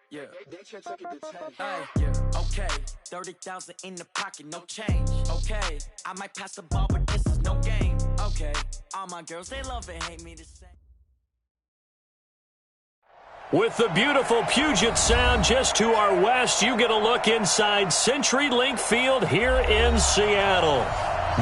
Yeah. Yeah. Okay. 30,000 in the pocket, no change. Okay. I might pass the ball, but this is no game. Okay. All my girls, they love and hate me the same. With the beautiful Puget Sound just to our west, you get a look inside CenturyLink Field here in Seattle.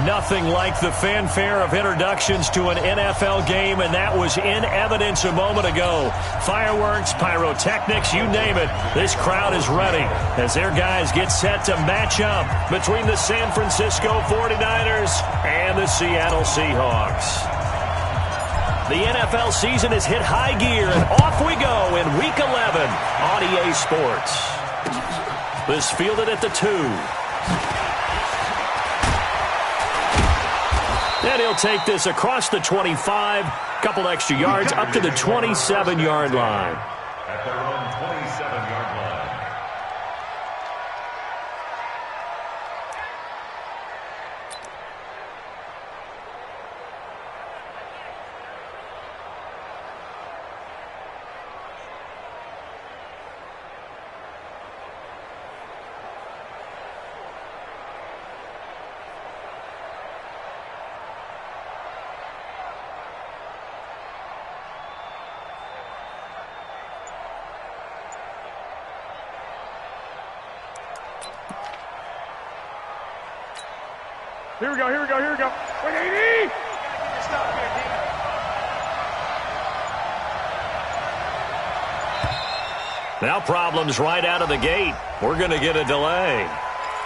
Nothing like the fanfare of introductions to an NFL game, and that was in evidence a moment ago. Fireworks, pyrotechnics, you name it. This crowd is ready as their guys get set to match up between the San Francisco 49ers and the Seattle Seahawks. The NFL season has hit high gear, and off we go in Week 11 on EA Sports. This fielded at the 2. And he'll take this across the 25, couple extra yards, up to the 27-yard line. At their own 27-yard line. Here we go. Wait, 80! Stop here, D. Now problems right out of the gate. We're going to get a delay.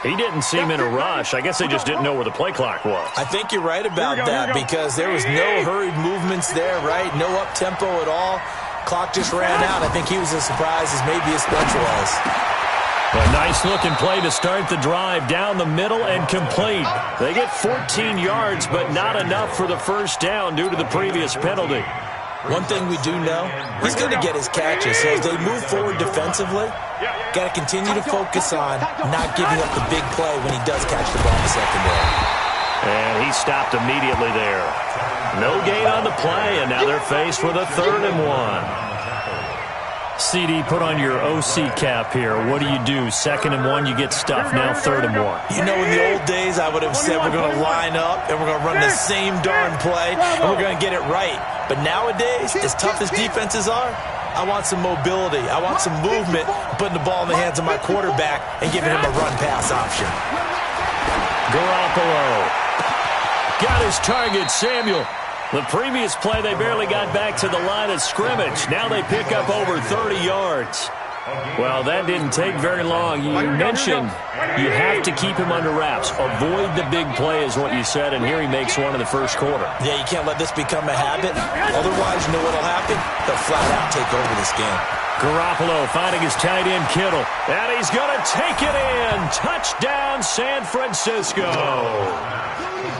He didn't seem in a rush. I guess they just didn't know where the play clock was. I think you're right about that because there was no hurried movements there, right? No up-tempo at all. Clock just ran out. I think he was as surprised as maybe his bench was. A nice-looking play to start the drive down the middle and complete. They get 14 yards, but not enough for the first down due to the previous penalty. One thing we do know, he's going to get his catches. So as they move forward defensively, got to continue to focus on not giving up the big play when he does catch the ball in the secondary. And he stopped immediately there. No gain on the play, and now they're faced with a 3rd and 1. CD, put on your OC cap here. What do? 2nd and 1, you get stuffed. Now 3rd and 1. You know, in the old days, I would have said we're going to line up and we're going to run the same darn play and we're going to get it right. But nowadays, as tough as defenses are, I want some mobility. I want some movement, putting the ball in the hands of my quarterback and giving him a run-pass option. Garoppolo got his target, Samuel. The previous play, they barely got back to the line of scrimmage. Now they pick up over 30 yards. Well, that didn't take very long. You mentioned you have to keep him under wraps. Avoid the big play is what you said, and here he makes one in the first quarter. Yeah, you can't let this become a habit. Otherwise, you know what will happen? They'll flat out take over this game. Garoppolo finding his tight end, Kittle. And he's going to take it in. Touchdown, San Francisco.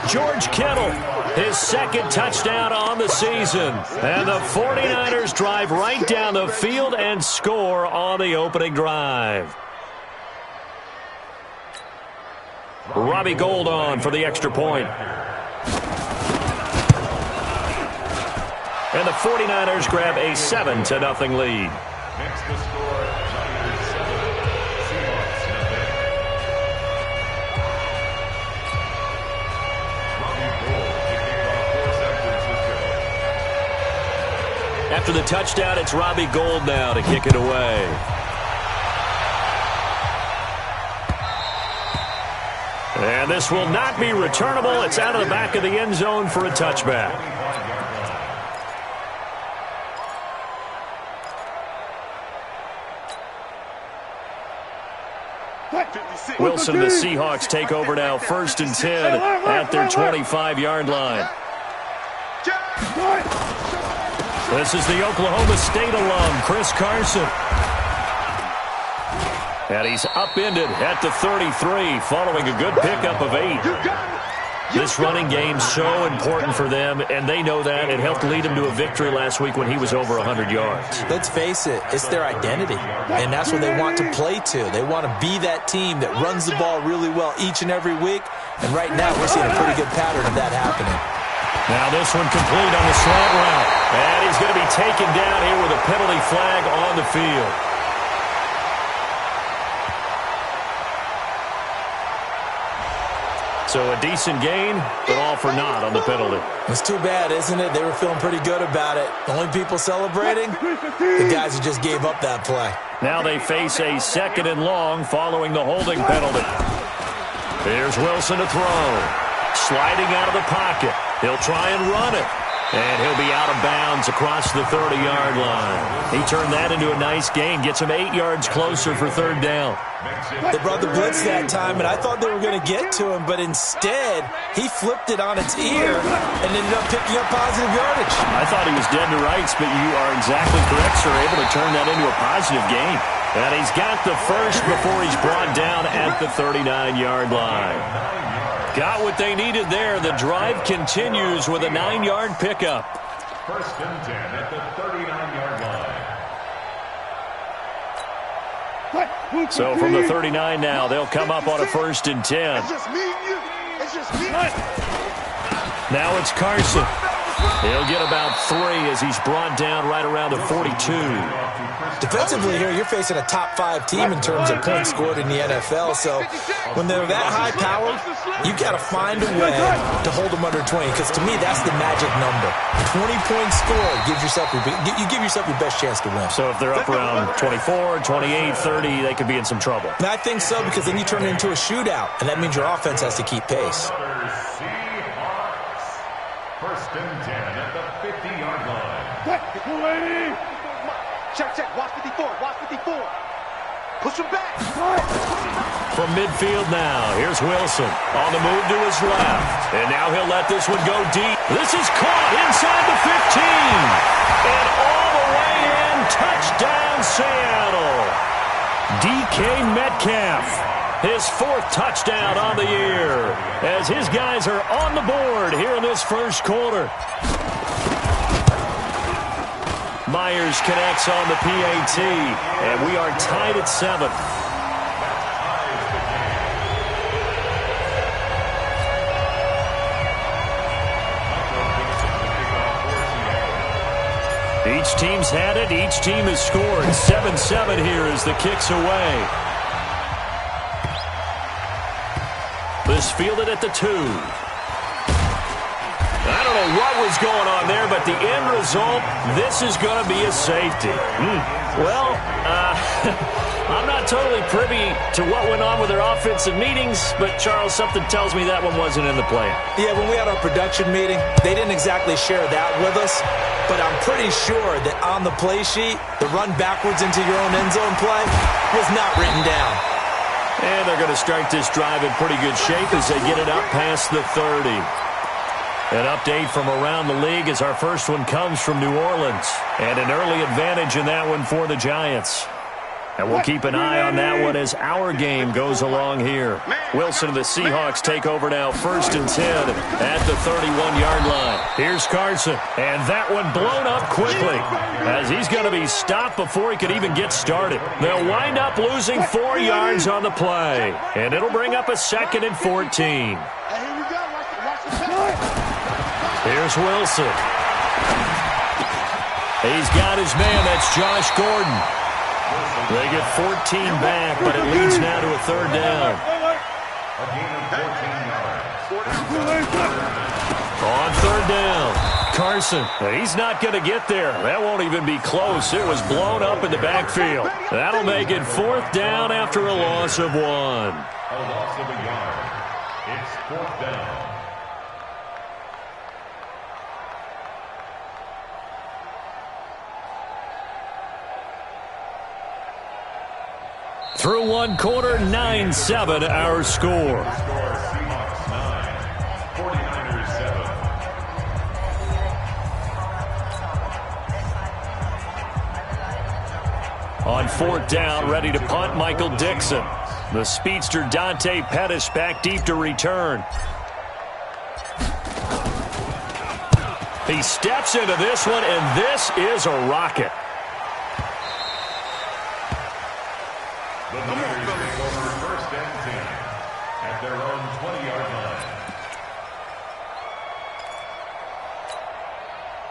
George Kittle, his 2nd touchdown on the season. And the 49ers drive right down the field and score on the opening drive. Robbie Gould on for the extra point. And the 49ers grab a 7-0 lead. Next to score, Giants 7, Seahawks nothing. Robbie Gould kicking off for San Francisco. After the touchdown, it's Robbie Gould now to kick it away. And this will not be returnable. It's out of the back of the end zone for a touchback. Wilson, the Seahawks take over now, 1st and 10 at their 25-yard line. This is the Oklahoma State alum, Chris Carson. And he's upended at the 33 following a good pickup of 8. This running game's so important for them, and they know that. It helped lead them to a victory last week when he was over 100 yards. Let's face it, it's their identity, and that's what they want to play to. They want to be that team that runs the ball really well each and every week, and right now we're seeing a pretty good pattern of that happening. Now this one complete on the slant route, and he's going to be taken down here with a penalty flag on the field. So a decent gain, but all for naught on the penalty. It's too bad, isn't it? They were feeling pretty good about it. The only people celebrating, the guys who just gave up that play. Now they face a 2nd and long following the holding penalty. Here's Wilson to throw. Sliding out of the pocket. He'll try and run it. And he'll be out of bounds across the 30-yard line. He turned that into a nice gain. Gets him 8 yards closer for 3rd down. They brought the blitz that time, and I thought they were going to get to him, but instead, he flipped it on its ear and ended up picking up positive yardage. I thought he was dead to rights, but you are exactly correct, sir. Able to turn that into a positive gain. And he's got the first before he's brought down at the 39-yard line. Got what they needed there. The drive continues with a 9-yard pickup. 1st and 10 at the 39-yard line. So from the 39 now, they'll come up on a 1st and 10. It's just me and you. It's just me. Now it's Carson. He'll get about 3 as he's brought down right around the 42. Defensively here, you're facing a top-5 team in terms of points scored in the NFL, so when they're that high-powered, you got to find a way to hold them under 20, because to me, that's the magic number. 20-point score gives yourself you give yourself your best chance to win. So if they're up around 24, 28, 30, they could be in some trouble. And I think so, because then you turn it into a shootout, and that means your offense has to keep pace. Seahawks. 1st and 10 at the 50-yard line. Check. Watch 54. Watch 54. Push him back. From midfield now, here's Wilson on the move to his left. And now he'll let this one go deep. This is caught inside the 15. And all the way in, touchdown Seattle. DK Metcalf, his 4th touchdown on the year, as his guys are on the board here in this 1st quarter. Myers connects on the PAT, and we are tied at 7. Each team's had it. Each team has scored. 7-7 here as the kick's away. This fielded at the 2. I don't know what was going on there, but the end result, this is going to be a safety. Well, I'm not totally privy to what went on with their offensive meetings, but, Charles, something tells me that one wasn't in the plan. Yeah, when we had our production meeting, they didn't exactly share that with us, but I'm pretty sure that on the play sheet, the run backwards into your own end zone play was not written down. And they're going to start this drive in pretty good shape as they get it up past the 30. An update from around the league as our first one comes from New Orleans. And an early advantage in that one for the Giants. And we'll keep an eye on that one as our game goes along here. Wilson and the Seahawks take over now 1st and 10 at the 31-yard line. Here's Carson. And that one blown up quickly as he's going to be stopped before he could even get started. They'll wind up losing 4 yards on the play. And it'll bring up a 2nd and 14. Here's Wilson. He's got his man. That's Josh Gordon. They get 14 back, but it leads now to a 3rd down. A gain of 14 yards. On 3rd down, Carson. He's not going to get there. That won't even be close. It was blown up in the backfield. That'll make it 4th down after a loss of 1. A loss of a yard. It's 4th down. Through 1 quarter, 9-7 our score. Seahawks 9, 49ers 7. On 4th down, ready to punt, Michael Dixon. The speedster Dante Pettis back deep to return. He steps into this one, and this is a rocket. The Niners take over 1st and 10 at their own 20-yard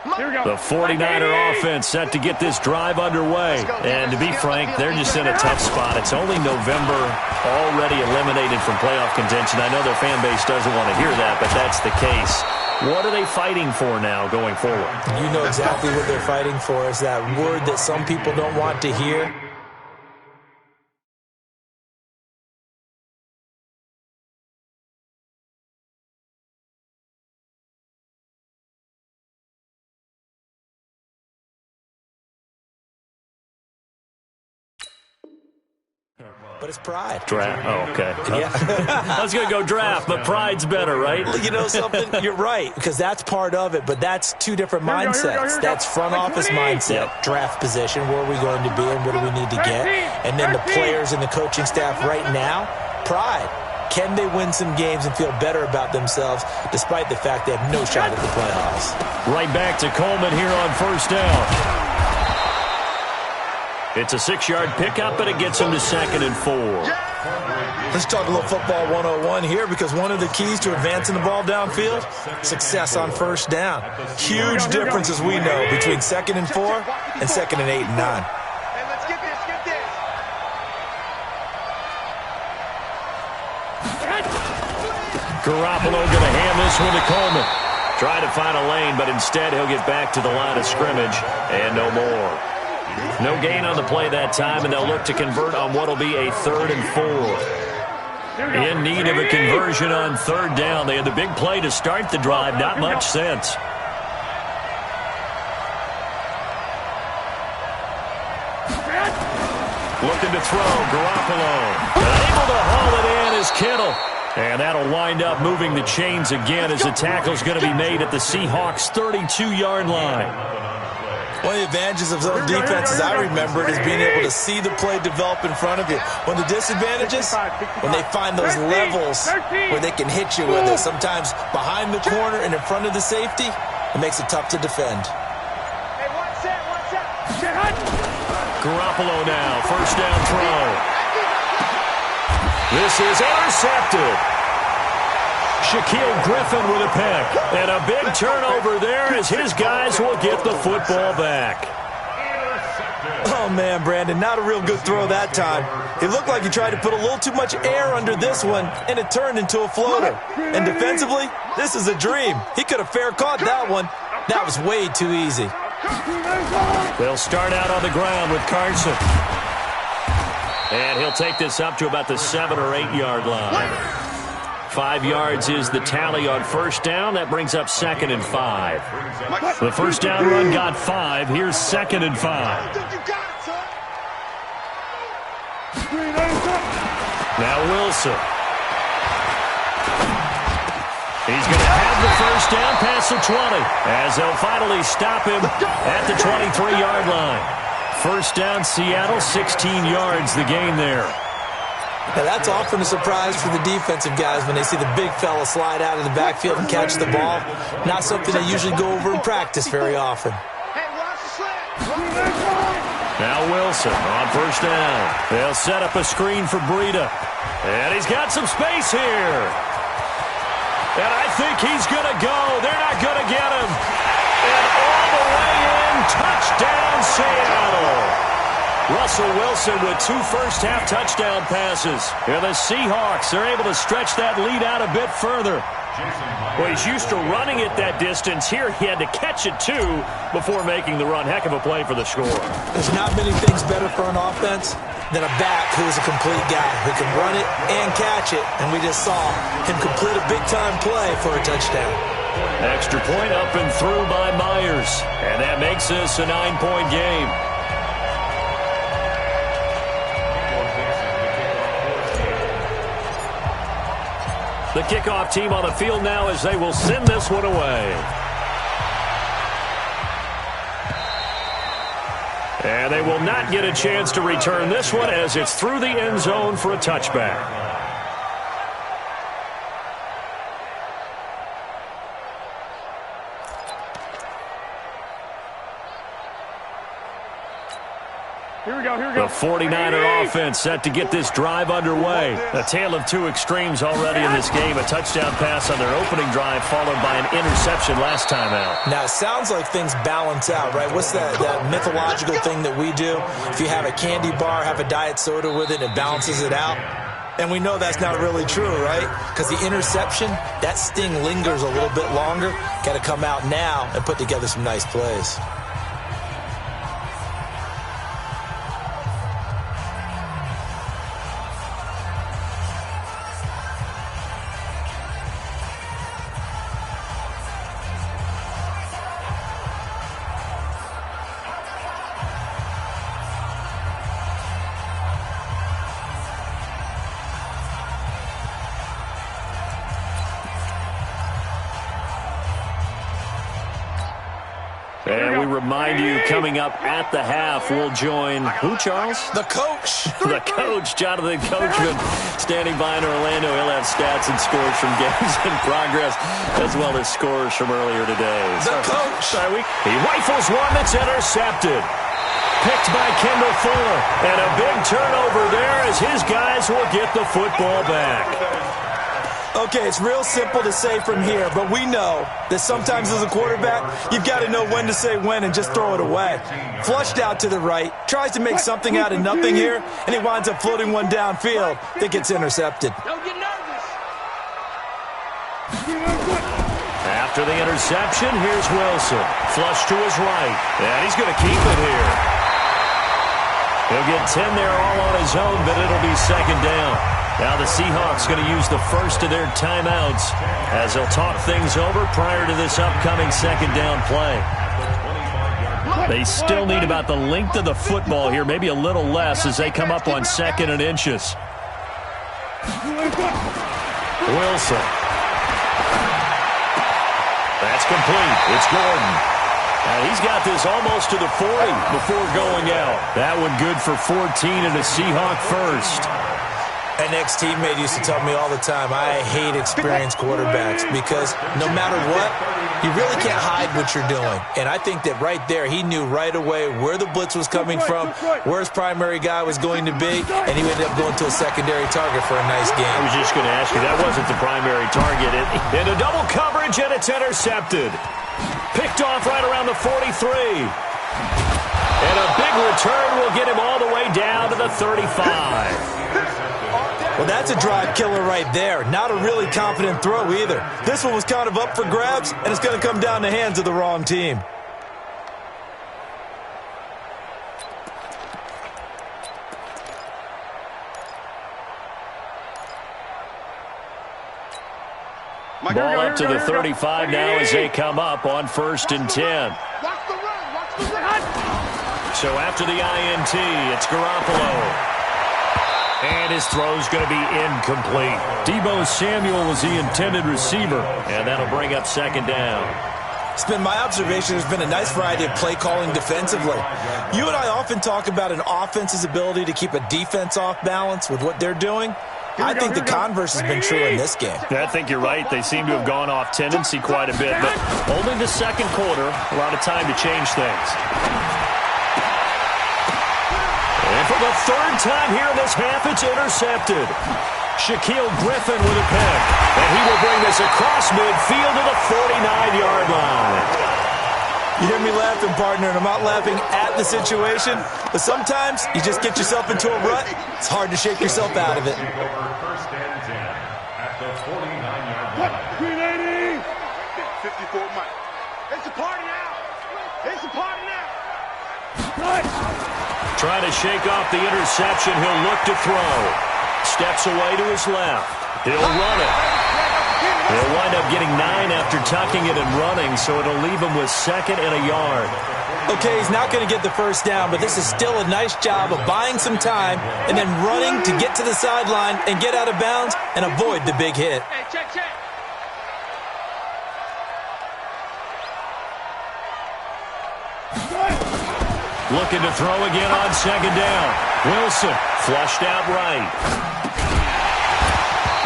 The 49er offense set to get this drive underway. And to be frank, they're just in a tough spot. It's only November, already eliminated from playoff contention. I know their fan base doesn't want to hear that, but that's the case. What are they fighting for now going forward? You know exactly what they're fighting for. Is that word that some people don't want to hear. But it's pride. Draft. Oh, okay. Yeah. I was going to go draft, but pride's better, right? You know something? You're right, because that's part of it, but that's two different mindsets. That's front office mindset, draft position, where are we going to be and what do we need to get? And then the players and the coaching staff right now, pride. Can they win some games and feel better about themselves despite the fact they have no shot at the playoffs? Right back to Coleman here on first down. It's a 6-yard pickup, and it gets him to 2nd and 4. Let's talk a little football 101 here, because one of the keys to advancing the ball downfield, success on first down. Huge difference, as we know, between 2nd and 4 and 2nd and 8 and 9. Hey, let's get this. Garoppolo going to hand this one to Coleman. Try to find a lane, but instead he'll get back to the line of scrimmage, and no more. No gain on the play that time, and they'll look to convert on what will be a 3rd and 4. In need of a conversion on 3rd down. They had the big play to start the drive. Not much sense. Looking to throw. Garoppolo. Able to haul it in is Kittle. And that'll wind up moving the chains again as the tackle's going to be made at the Seahawks' 32-yard line. One of the advantages of those defenses I remember is being able to see the play develop in front of you. One of the disadvantages, when they find those levels where they can hit you with it, sometimes behind the corner and in front of the safety, it makes it tough to defend. Hey, one set. Garoppolo now, first down throw. This is intercepted. Shaquille Griffin with a pick. And a big turnover there as his guys will get the football back. Oh, man, Brandon, not a real good throw that time. It looked like he tried to put a little too much air under this one, and it turned into a floater. And defensively, this is a dream. He could have fair caught that one. That was way too easy. They'll start out on the ground with Carson. And he'll take this up to about the 7 or 8 yard line. 5 yards is the tally on first down. That brings up 2nd and 5. The first down run got 5. Here's 2nd and 5. Now Wilson. He's going to have the first down past the 20 as they'll finally stop him at the 23-yard line. First down, Seattle, 16 yards the gain there. Now that's often a surprise for the defensive guys when they see the big fella slide out of the backfield and catch the ball. Not something they usually go over in practice very often. Hey, watch the slant. Now Wilson on first down. They'll set up a screen for Breida. And he's got some space here. And I think he's going to go. They're not going to get him. And all the way in, touchdown Seattle. Russell Wilson with 2 first-half touchdown passes. And the Seahawks are able to stretch that lead out a bit further. Well, he's used to running it that distance. Here he had to catch it, too, before making the run. Heck of a play for the score. There's not many things better for an offense than a back who's a complete guy who can run it and catch it. And we just saw him complete a big-time play for a touchdown. Extra point up and through by Myers. And that makes this a 9-point game. The kickoff team on the field now as they will send this one away. And they will not get a chance to return this one as it's through the end zone for a touchback. Here we go, here we go. The 49er offense set to get this drive underway. A tale of two extremes already in this game. A touchdown pass on their opening drive followed by an interception last time out. Now, it sounds like things balance out, right? What's that mythological thing that we do? If you have a candy bar, have a diet soda with it, it balances it out. And we know that's not really true, right? Because the interception, that sting lingers a little bit longer. Got to come out now and put together some nice plays. And we remind you, coming up at the half, we'll join who, Charles? The coach. The coach, Jonathan Coachman, standing by in Orlando. He'll have stats and scores from games in progress, as well as scores from earlier today. The coach. He rifles one that's intercepted. Picked by Kendall Fuller. And a big turnover there as his guys will get the football back. Okay, it's real simple to say from here, but we know that sometimes as a quarterback, you've got to know when to say when and just throw it away. Flushed out to the right, tries to make something out of nothing here, and he winds up floating one downfield that gets intercepted. Don't get nervous. After the interception, here's Wilson. Flush to his right, and he's going to keep it here. He'll get 10 there all on his own, but it'll be second down. Now the Seahawks going to use the first of their timeouts as they'll talk things over prior to this upcoming second down play. They still need about the length of the football here, maybe a little less as they come up on 2nd and inches. Wilson. That's complete. It's Gordon. And he's got this almost to the 40 before going out. That one good for 14 and a Seahawk first. An ex-teammate used to tell me all the time, I hate experienced quarterbacks because no matter what, you really can't hide what you're doing. And I think that right there, he knew right away where the blitz was coming from, where his primary guy was going to be, and he ended up going to a secondary target for a nice game. I was just going to ask you, that wasn't the primary target. Into double coverage, and it's intercepted. Picked off right around the 43. And a big return will get him all the way down to the 35. Well, that's a drive killer right there. Not a really confident throw either. This one was kind of up for grabs, and it's going to come down the hands of the wrong team. Ball up to the 35 now as they come up on 1st and 10. Watch the run. Watch the run. So after the INT, it's Garoppolo. And his throw's going to be incomplete. Deebo Samuel was the intended receiver, and that'll bring up second down. It's been my observation there's been a nice variety of play calling defensively. You and I often talk about an offense's ability to keep a defense off balance with what they're doing. I think the converse has been true in this game. I think you're right. They seem to have gone off tendency quite a bit, but only the second quarter, a lot of time to change things. And for the third time here in this half, it's intercepted. Shaquille Griffin with a pick. And he will bring this across midfield to the 49-yard line. You hear me laughing, partner, and I'm not laughing at the situation, but sometimes you just get yourself into a rut. It's hard to shake yourself out of it. First and 10 at the 49-yard line. 54 Mike. It's a party now. It's a party now. Trying to shake off the interception. He'll look to throw. Steps away to his left. He'll run it. He'll wind up getting 9 after tucking it and running, so it'll leave him with 2nd and a yard. Okay, he's not going to get the first down, but this is still a nice job of buying some time and then running to get to the sideline and get out of bounds and avoid the big hit. Hey, check, check. Looking to throw again on second down. Wilson flushed out right.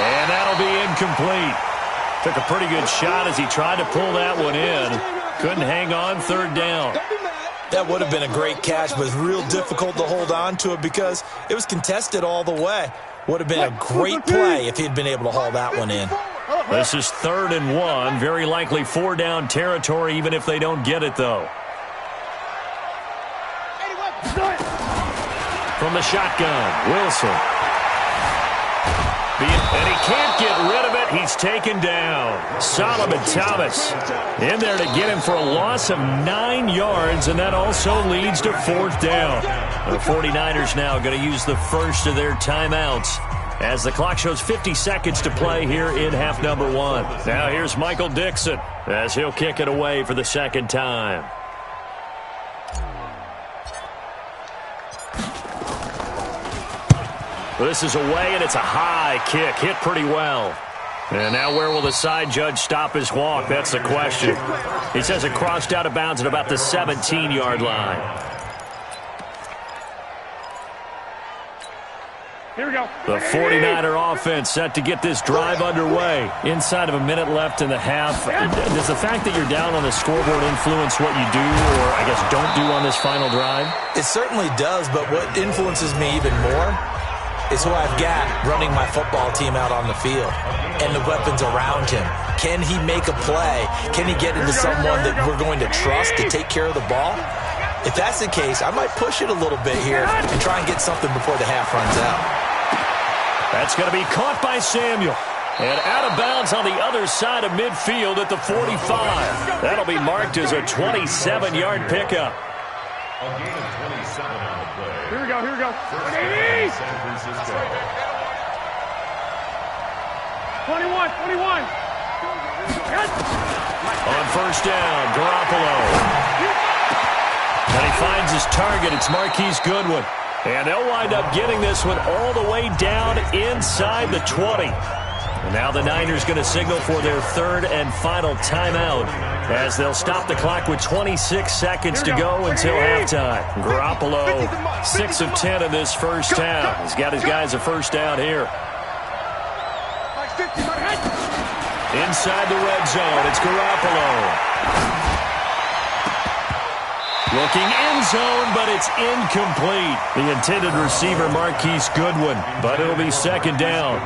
And that'll be incomplete. Took a pretty good shot as he tried to pull that one in. Couldn't hang on, third down. That would have been a great catch, but it's real difficult to hold on to it because it was contested all the way. Would have been a great play if he'd been able to haul that one in. This is 3rd and 1. Very likely 4-down territory, even if they don't get it, though. From the shotgun, Wilson. And he can't get rid of it. He's taken down. Solomon Thomas in there to get him for a loss of 9 yards, and that also leads to 4th down. The 49ers now going to use the first of their timeouts as the clock shows 50 seconds to play here in half number 1. Now here's Michael Dixon as he'll kick it away for the second time. This is away, and it's a high kick. Hit pretty well. And now where will the side judge stop his walk? That's the question. He says it crossed out of bounds at about the 17-yard line. Here we go. The 49er offense set to get this drive underway. Inside of a minute left in the half. Does the fact that you're down on the scoreboard influence what you do, or I guess don't do on this final drive? It certainly does, but what influences me even more is who I've got running my football team out on the field and the weapons around him. Can he make a play? Can he get into someone that we're going to trust to take care of the ball? If that's the case, I might push it a little bit here and try and get something before the half runs out. That's going to be caught by Samuel. And out of bounds on the other side of midfield at the 45. That'll be marked as a 27-yard pickup. A gain of 27 on the play. Here we go, here we go. San Francisco. 21. On first down, Garoppolo. And he finds his target. It's Marquise Goodwin. And they'll wind up getting this one all the way down inside the 20. And now the Niners going to signal for their 3rd and final timeout as they'll stop the clock with 26 seconds to go until halftime. Garoppolo, 6 of 10 in this first half. He's got his guys a first down here. Inside the red zone, it's Garoppolo. Looking end zone, but it's incomplete. The intended receiver, Marquise Goodwin, but it'll be second down.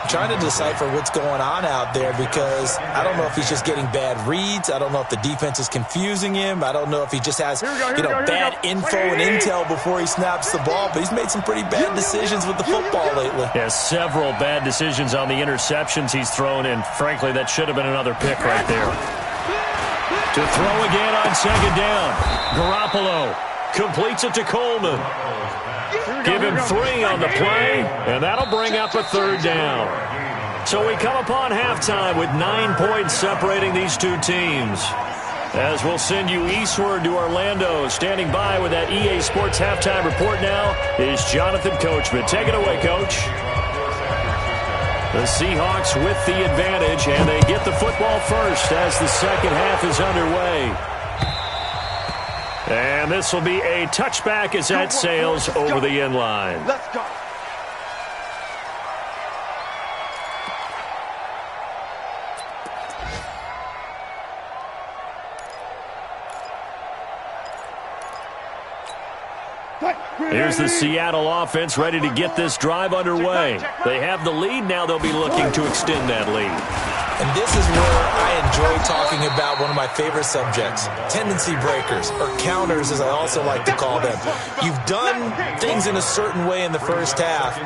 Trying to decipher what's going on out there because I don't know if he's just getting bad reads. I don't know if the defense is confusing him. I don't know if he just has bad info and intel before he snaps the ball. But he's made some pretty bad decisions with the football lately. Yes, several bad decisions on the interceptions he's thrown, and frankly, that should have been another pick right there. To throw again on second down. Garoppolo completes it to Coleman. Give him 3 on the play, and that'll bring up a 3rd down. So we come upon halftime with 9 points separating these two teams. As we'll send you eastward to Orlando, standing by with that EA Sports halftime report now is Jonathan Coachman. Take it away, Coach. The Seahawks with the advantage, and they get the football first as the second half is underway. And this will be a touchback as that sails over the end line. Let's go. Here's the Seattle offense ready to get this drive underway. They have the lead. Now they'll be looking to extend that lead. And this is where I enjoy talking about one of my favorite subjects, tendency breakers, or counters as I also like to call them. You've done things in a certain way in the first half,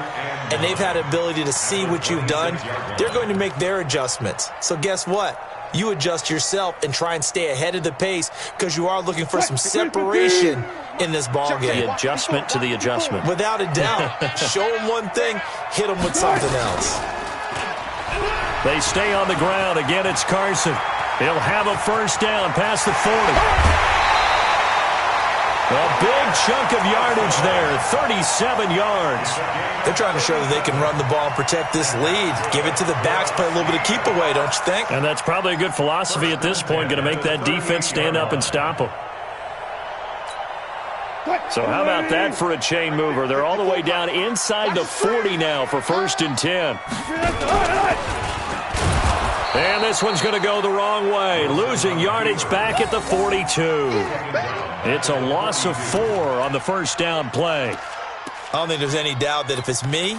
and they've had the ability to see what you've done. They're going to make their adjustments. So guess what? You adjust yourself and try and stay ahead of the pace because you are looking for some separation in this ball game. The adjustment to the adjustment. Without a doubt. Show them one thing, hit them with something else. They stay on the ground. Again, it's Carson. He'll have a first down past the 40. A big chunk of yardage there, 37 yards. They're trying to show that they can run the ball and protect this lead. Give it to the backs, play a little bit of keep away, don't you think? And that's probably a good philosophy at this point, going to make that defense stand up and stop them. So how about that for a chain mover? They're all the way down inside the 40 now for 1st and 10. And this one's going to go the wrong way, losing yardage back at the 42. It's a loss of 4 on the first down play. I don't think there's any doubt that if it's me,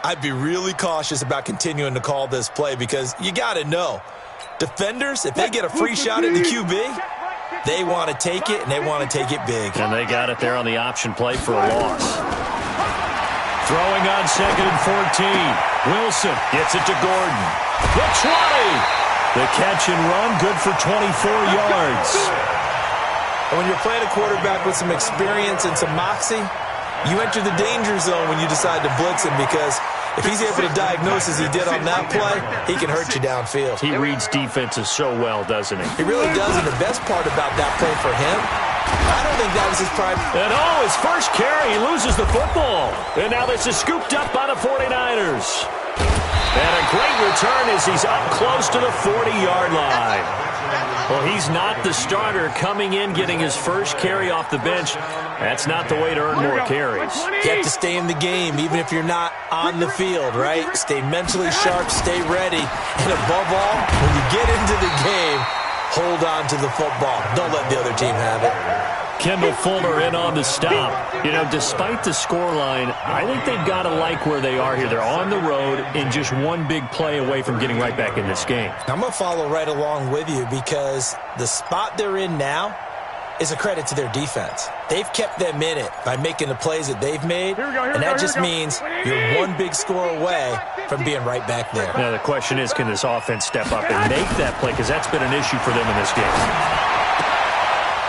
I'd be really cautious about continuing to call this play because you got to know, defenders, if they get a free shot at the QB, they want to take it, and they want to take it big. And they got it there on the option play for a loss. Throwing on 2nd and 14. Wilson gets it to Gordon. The 20. The catch and run, good for 24 yards. And when you're playing a quarterback with some experience and some moxie, you enter the danger zone when you decide to blitz him because if he's able to diagnose as he did on that play, he can hurt you downfield. He reads defenses so well, doesn't he? He really does, and the best part about that play for him, I don't think that was his prime. And his first carry, he loses the football. And now this is scooped up by the 49ers. And a great return as he's up close to the 40-yard line. Well, he's not the starter coming in, getting his first carry off the bench. That's not the way to earn more carries. You have to stay in the game, even if you're not on the field, right? Stay mentally sharp, stay ready. And above all, when you get into the game, hold on to the football. Don't let the other team have it. Kendall Fuller in on the stop. You know, despite the scoreline, I think they've got to like where they are here. They're on the road and just one big play away from getting right back in this game. I'm going to follow right along with you because the spot they're in now is a credit to their defense. They've kept them in it by making the plays that they've made, and that just means you're one big score away from being right back there. Now, the question is, can this offense step up and make that play? Because that's been an issue for them in this game.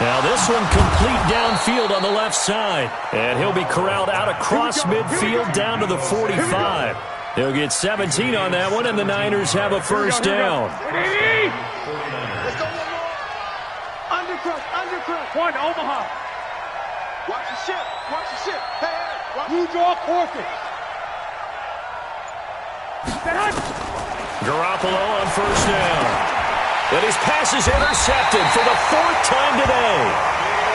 Now this one complete downfield on the left side. And he'll be corralled out across midfield down to the 45. He'll get 17 on that one, and the Niners have a first down. Undercrush. One, Omaha. Watch the ship. Watch the ship. Hey. Blue draw, Corker. Garoppolo on first down. And his pass is intercepted for the 4th time today.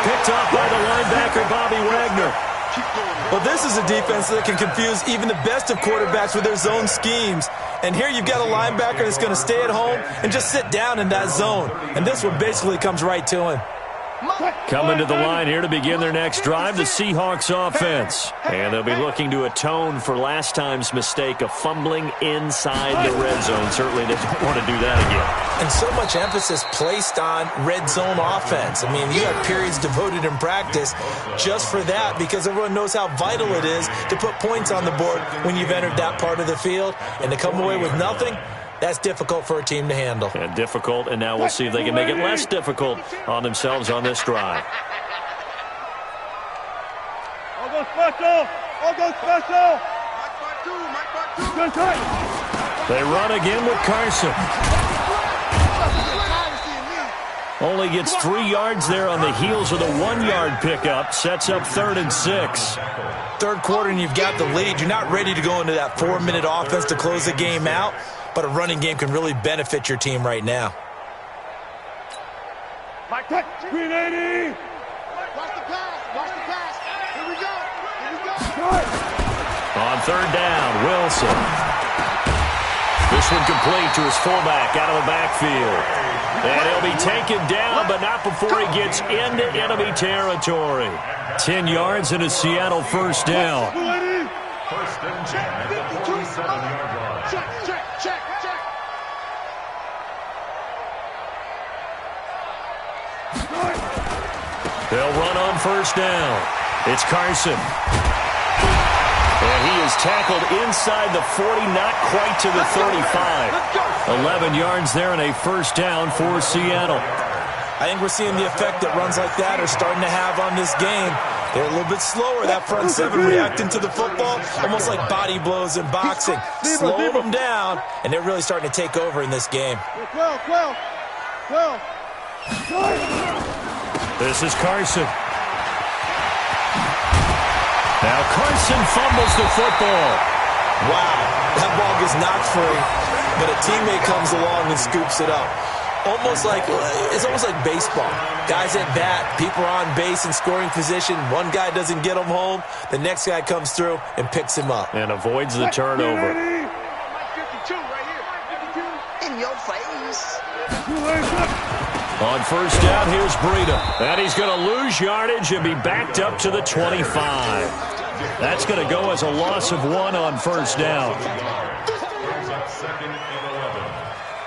Picked off by the linebacker, Bobby Wagner. Well, this is a defense that can confuse even the best of quarterbacks with their zone schemes. And here you've got a linebacker that's going to stay at home and just sit down in that zone. And this one basically comes right to him. Coming to the line here to begin their next drive, the Seahawks offense. And they'll be looking to atone for last time's mistake of fumbling inside the red zone. Certainly they don't want to do that again. And so much emphasis placed on red zone offense. I mean, you have periods devoted in practice just for that because everyone knows how vital it is to put points on the board when you've entered that part of the field. And to come away with nothing, that's difficult for a team to handle. And difficult, and now we'll see if they can make it less difficult on themselves on this drive. I'll go special. Good time. They run again with Carson. Only gets 3 yards there on the heels of the 1-yard pickup. Sets up 3rd and 6. Third quarter and you've got the lead. You're not ready to go into that 4-minute offense to close the game out. But a running game can really benefit your team right now. Green 80. Watch the pass. Here we go. On 3rd down, Wilson. This one complete to his fullback out of the backfield. And he'll be taken down, but not before he gets into enemy territory. 10 yards and a Seattle first down. First and 10 at the 47-yard line. Check. They'll run on first down. It's Carson. And he is tackled inside the 40, not quite to the 35. 11 yards there and a first down for Seattle. I think we're seeing the effect that runs like that are starting to have on this game. They're a little bit slower, that front seven, reacting to the football, almost like body blows in boxing. Slowing them down, and they're really starting to take over in this game. This is Carson. Now Carson fumbles the football. Wow, that ball gets knocked free, but a teammate comes along and scoops it up. It's almost like baseball. Guys at bat, people are on base in scoring position. One guy doesn't get him home. The next guy comes through and picks him up. And avoids the turnover. 52 right here. In your face. On first down, here's Breida. And he's going to lose yardage and be backed up to the 25. That's going to go as a loss of 1 on first down. Brings up second and 11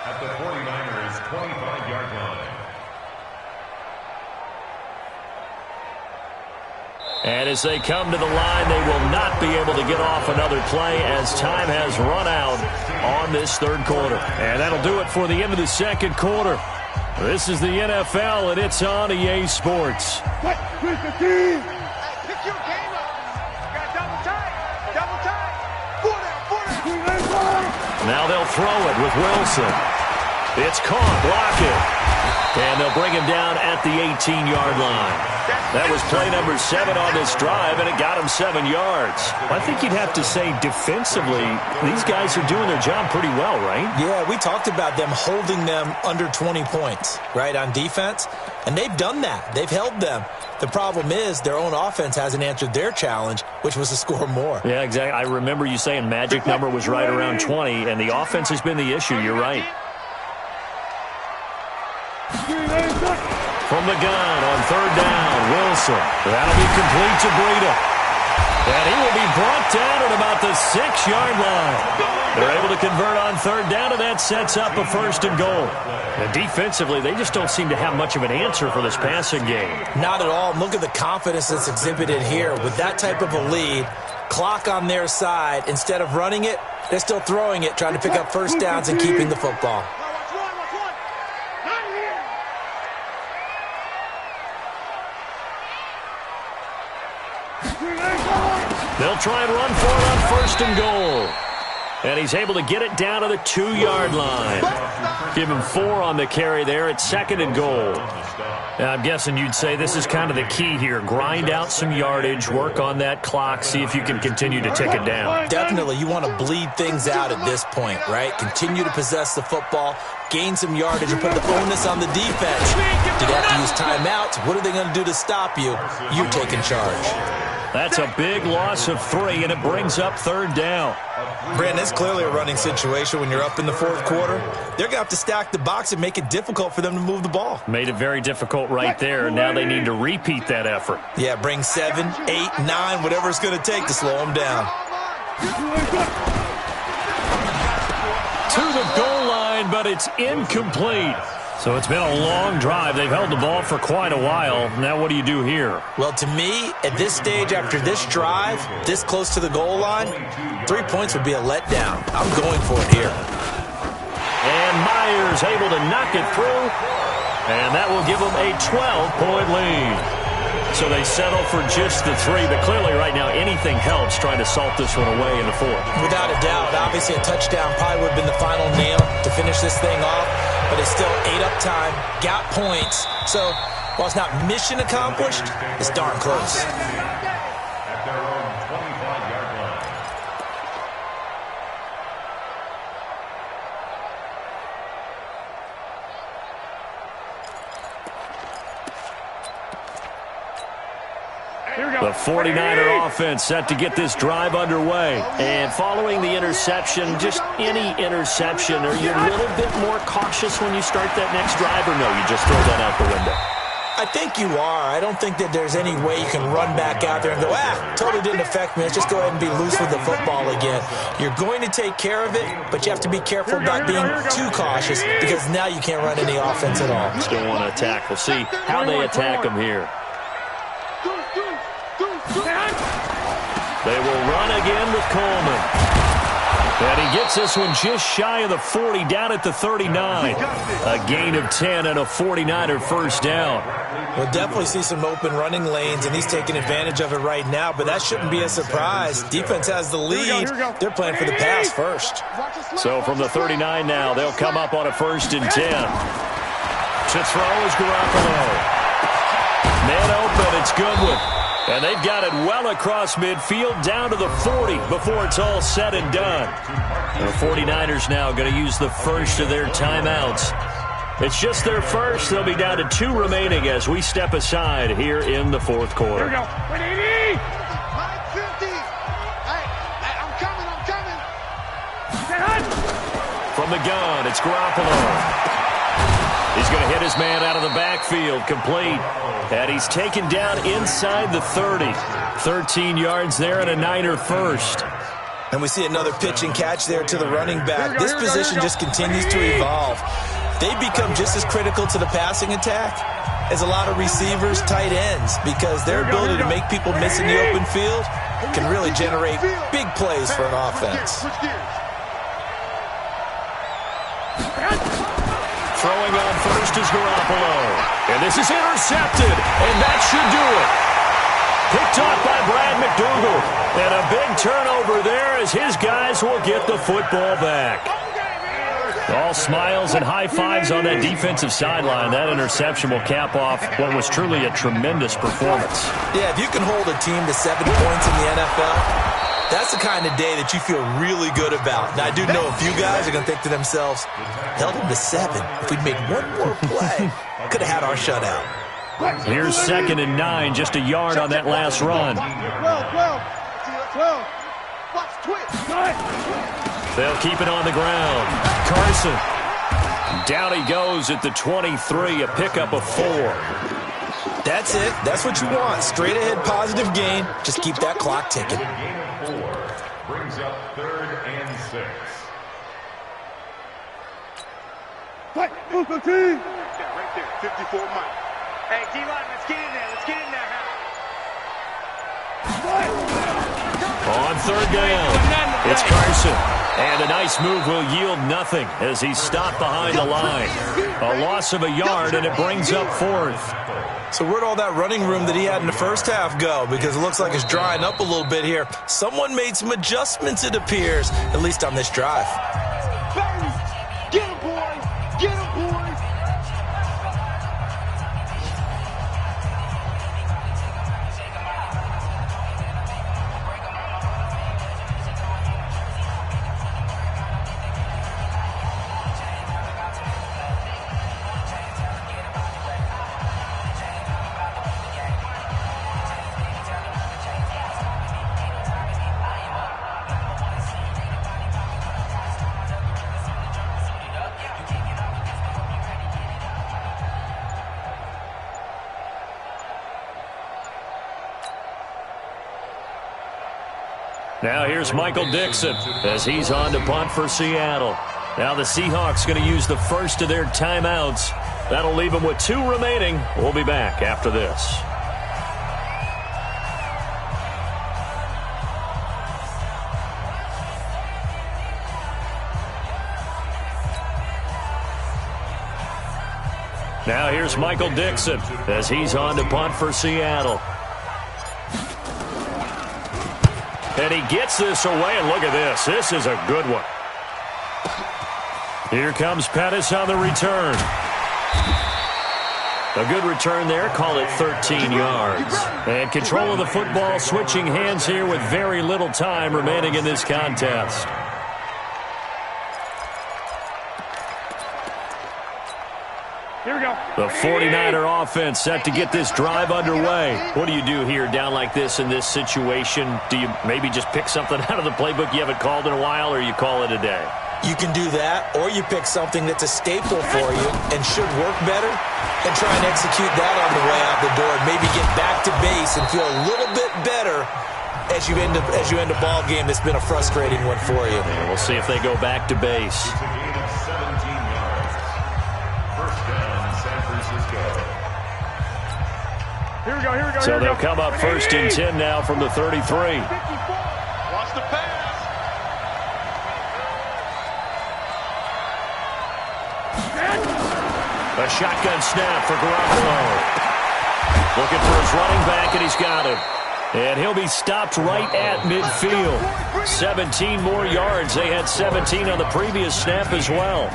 at the 49ers' 25-yard line. And as they come to the line, they will not be able to get off another play as time has run out on this third quarter. And that'll do it for the end of the second quarter. This is the NFL, and it's on EA Sports. Pick your game up. You got double tight. Double tight. Now they'll throw it with Wilson. It's caught, block it. And they'll bring him down at the 18-yard line. That was play number 7 on this drive, and it got him 7 yards. I think you'd have to say defensively, these guys are doing their job pretty well, right? Yeah, we talked about them holding them under 20 points, right, on defense. And they've done that. They've held them. The problem is their own offense hasn't answered their challenge, which was to score more. Yeah, exactly. I remember you saying magic number was right around 20, and the offense has been the issue. You're right. From the gun on third down, Wilson. That'll be complete to Breida. And he will be brought down at about the 6-yard line. They're able to convert on third down, and that sets up a first and goal. And defensively, they just don't seem to have much of an answer for this passing game. Not at all. Look at the confidence that's exhibited here. With that type of a lead, clock on their side, instead of running it, they're still throwing it, trying to pick up first downs and keeping the football. They'll try and run for it on first and goal. And he's able to get it down to the 2-yard line. Give him 4 on the carry there at second and goal. Now, I'm guessing you'd say this is kind of the key here. Grind out some yardage, work on that clock, see if you can continue to tick it down. Definitely. You want to bleed things out at this point, right? Continue to possess the football, gain some yardage, and put the onus on the defense. Did they have to use timeouts? What are they going to do to stop you? You're taking charge. That's a big loss of 3, and it brings up third down. Brandon, it's clearly a running situation when you're up in the fourth quarter. They're going to have to stack the box and make it difficult for them to move the ball. Made it very difficult right there. Now they need to repeat that effort. Yeah, bring 7, 8, 9, whatever it's going to take to slow them down. To the goal line, but it's incomplete. So it's been a long drive. They've held the ball for quite a while. Now what do you do here? Well, to me, at this stage after this drive, this close to the goal line, 3 points would be a letdown. I'm going for it here. And Myers able to knock it through. And that will give them a 12-point lead. So they settle for just the 3, but clearly right now anything helps trying to salt this one away in the fourth. Without a doubt, obviously a touchdown probably would have been the final nail to finish this thing off, but it's still ate up time, got points. So while it's not mission accomplished, it's darn close. At their own 25-yard line. The 49er offense set to get this drive underway. And following the interception, just any interception, are you a little bit more cautious when you start that next drive, or no, you just throw that out the window? I think you are. I don't think that there's any way you can run back out there and go, totally didn't affect me. Let's just go ahead and be loose with the football again. You're going to take care of it, but you have to be careful about being too cautious because now you can't run any offense at all. Still want to attack. We'll see how they attack them here. They will run again with Coleman. And he gets this one just shy of the 40, down at the 39. A gain of 10 and a 49er first down. We'll definitely see some open running lanes, and he's taking advantage of it right now, but that shouldn't be a surprise. Defense has the lead. They're playing for the pass first. So from the 39 now, they'll come up on a first and 10. To throw is Garoppolo. Man open, it's Goodwin. And they've got it well across midfield, down to the 40 before it's all said and done. And the 49ers now going to use the first of their timeouts. It's just their first. They'll be down to 2 remaining as we step aside here in the fourth quarter. Here we go. 180. 950. Hey, I'm coming. From the gun, it's Garoppolo. He's going to hit his man out of the backfield, complete. And he's taken down inside the 30. 13 yards there and a Niner first. And we see another pitch and catch there to the running back. This position just continues to evolve. They become just as critical to the passing attack as a lot of receivers, tight ends, because their ability to make people miss in the open field can really generate big plays for an offense. Throwing on first is Garoppolo. And this is intercepted, and that should do it. Picked off by Brad McDougal. And a big turnover there as his guys will get the football back. All smiles and high fives on that defensive sideline. That interception will cap off what was truly a tremendous performance. Yeah, if you can hold a team to 7 points in the NFL, that's the kind of day that you feel really good about. Now, I do know a few guys are going to think to themselves, held them to 7. If we'd made one more play, could have had our shutout. Here's 2nd and 9, just a yard on that last run. 12. Watch twitch. They'll keep it on the ground. Carson. Down he goes at the 23, a pickup of 4. That's it. That's what you want. Straight ahead positive gain. Just keep that clock ticking. Brings up 3rd and 6. Fight, move the team. Right there, 54 miles. Hey, D-line, let's get in there. Let's get in there now. On 3rd down, it's Carson. And a nice move will yield nothing as he's stopped behind the line. A loss of a yard, and it brings up 4th. So where'd all that running room that he had in the first half go? Because it looks like it's drying up a little bit here. Someone made some adjustments, it appears, at least on this drive. Get him, boys. Get him, boys. Now here's Michael Dixon as he's on to punt for Seattle. Now the Seahawks going to use the first of their timeouts. That'll leave them with 2 remaining. We'll be back after this. Now here's Michael Dixon as he's on to punt for Seattle. And he gets this away, and look at this. This is a good one. Here comes Pettis on the return. A good return there. Call it 13 yards. And control of the football, switching hands here with very little time remaining in this contest. Here we go. The 49er offense set to get this drive underway. What do you do here down like this in this situation? Do you maybe just pick something out of the playbook you haven't called in a while, or you call it a day? You can do that, or you pick something that's a staple for you and should work better and try and execute that on the way out the door and maybe get back to base and feel a little bit better as you end a ball game that's been a frustrating one for you. And we'll see if they go back to base. It's a gain of 17 yards. First down, San Francisco. Here we go. So they'll come up 1st and 10 now from the 33. Watch the pass. A shotgun snap for Garoppolo. Looking for his running back, and he's got him. And he'll be stopped right at midfield. 17 more yards. They had 17 on the previous snap as well.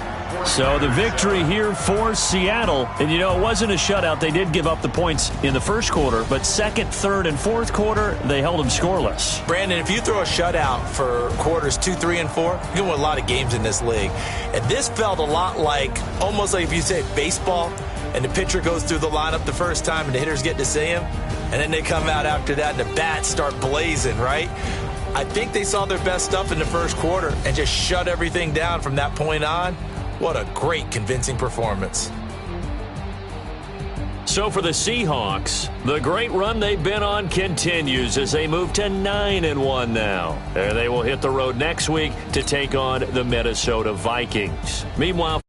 So the victory here for Seattle. And, you know, it wasn't a shutout. They did give up the points in the first quarter. But 2nd, 3rd, and 4th quarter, they held them scoreless. Brandon, if you throw a shutout for quarters 2, 3, and 4, you can win a lot of games in this league. And this felt a lot like, almost like if you say baseball, and the pitcher goes through the lineup the first time and the hitters get to see him, and then they come out after that and the bats start blazing, right? I think they saw their best stuff in the first quarter and just shut everything down from that point on. What a great, convincing performance. So for the Seahawks, the great run they've been on continues as they move to 9-1 now. And they will hit the road next week to take on the Minnesota Vikings. Meanwhile,